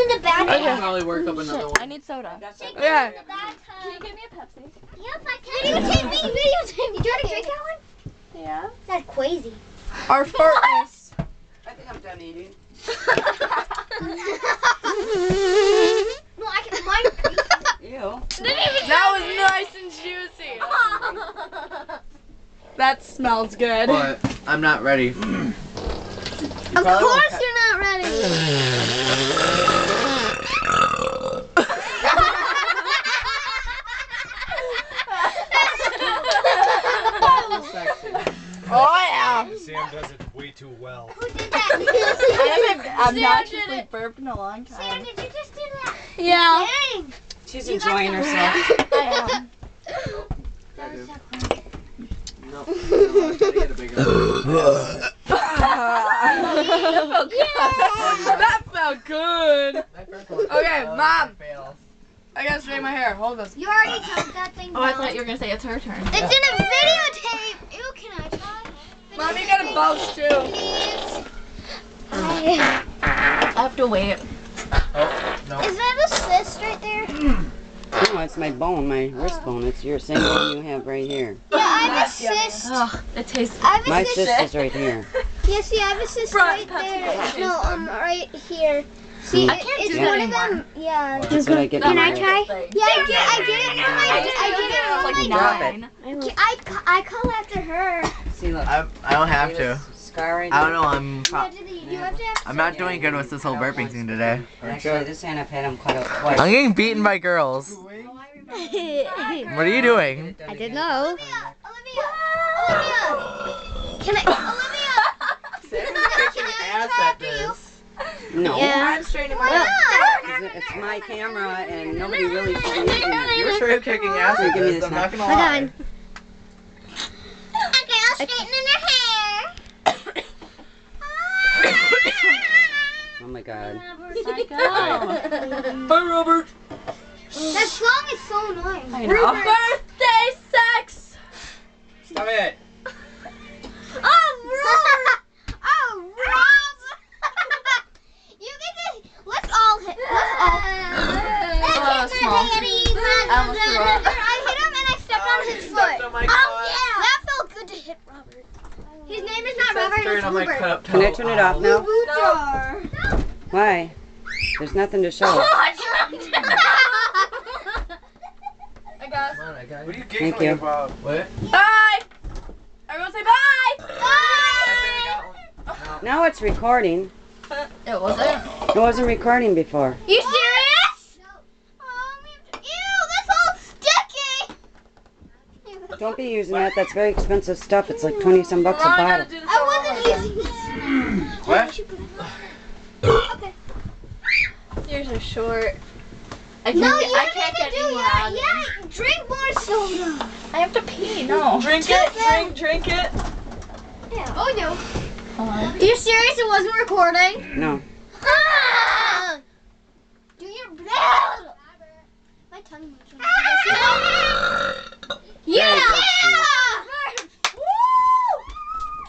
in the bathtub. I can probably work up another one. I need soda. Yeah. Can you give me a Pepsi? Yep, I can. Videotape me. Videotape me. Do you want to drink that one? Yeah. That's crazy. Our fartness. I think I'm done eating. No, I can. Mine. Ew. That was nice and juicy. That smells good. But I'm not ready. Of course you're not ready. Oh yeah. Sam does it way too well. Who did that? I've not actually burped in a long Sam, time. did you just do that? Yeah. Dang. She's enjoying herself. I am. No, I gotta get a bigger one. That felt good. My first one Okay, fails, Mom. it fails. I gotta straighten my hair. Hold this. You already took that thing Oh, I down. thought you were gonna say it's her turn. It's in a videotape. Ew, can I try? Mom, you gotta belch too. Please. I have to wait. Oh, no. Is that a cyst right there? No, it's my bone, my wrist bone. It's your same one you have right here. Yeah, I have a cyst. Ugh, it tastes. I have My a cyst. cyst is right here. Yeah, see, I have a cyst Bro, right Pepsi there. doesn't No, taste fun. right here. See, I can't it's do one that of anymore. them. Yeah. That's what I get. Can my I wrist. try? Yeah, I did it for my. I did it for like my Drop dog. it. I call after her. See, look. I don't have See to. this scar right I don't here? know. You have to have I'm not doing good with this whole burping thing today. Actually, this hand I've had him cut out twice. I'm getting beaten by girls. What are you doing? I didn't know. Olivia. Can I? Olivia. Can I try after you? No. Yeah. I'm straightening my Why hair. not? It's my camera and nobody really should be using it. You're straight kicking ass Here, at give me this. this I'm now. not gonna Hold lie. on. Okay, I'll straighten in her hair. Oh my god. Hi, Robert. That song is so annoying. I know. Birthday sex. Stop it. Oh, Rob! Oh, Rob! You get this. Let's all hit. Let's all. small. I almost threw up. I hit him and I stepped on his you foot. stepped on my Oh, cup. yeah. That felt good to hit Robert. His name is not Robert, Turn it's on my Rupert. cup. Can I turn it off now? Rupert. Why? There's nothing to show. I guess. Come on, I got What are it. you Thank giggling you. about? What? Bye. Everyone say bye. Now it's recording. It wasn't. It wasn't recording before. You serious? Ew, that's all sticky. Don't be using that. That's very expensive stuff. It's like 20-some bucks a Ron, I gotta bottle. do this I all wasn't over again. using What? Okay. Yours are short. I No, can't, you I need can't to get do any more that. out of it. Yeah, drink more soda. I have to pee. No. Drink Just it. Drink it. Yeah. Oh no. Hold on. Are you serious? It wasn't recording? No. Ah! Do your best. My tongue moves. Yeah!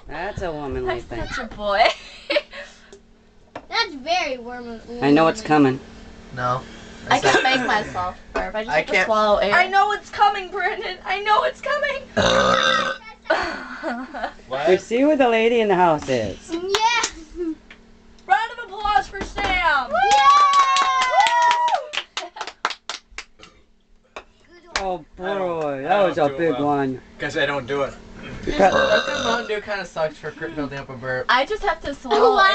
That's a womanly I'm thing. such a boy. That's very warm. I know it's coming. No. I can make myself burp. I just I have to can't- swallow air. I know it's coming, Brandon. I know it's coming. You What? see where the lady in the house is. Yeah. Round of applause for Sam. Oh boy, that was a big one. Because I don't do it. You cut- That's what Mountain Dew kind of sucks for building up a burp. I just have to swallow Wow. air.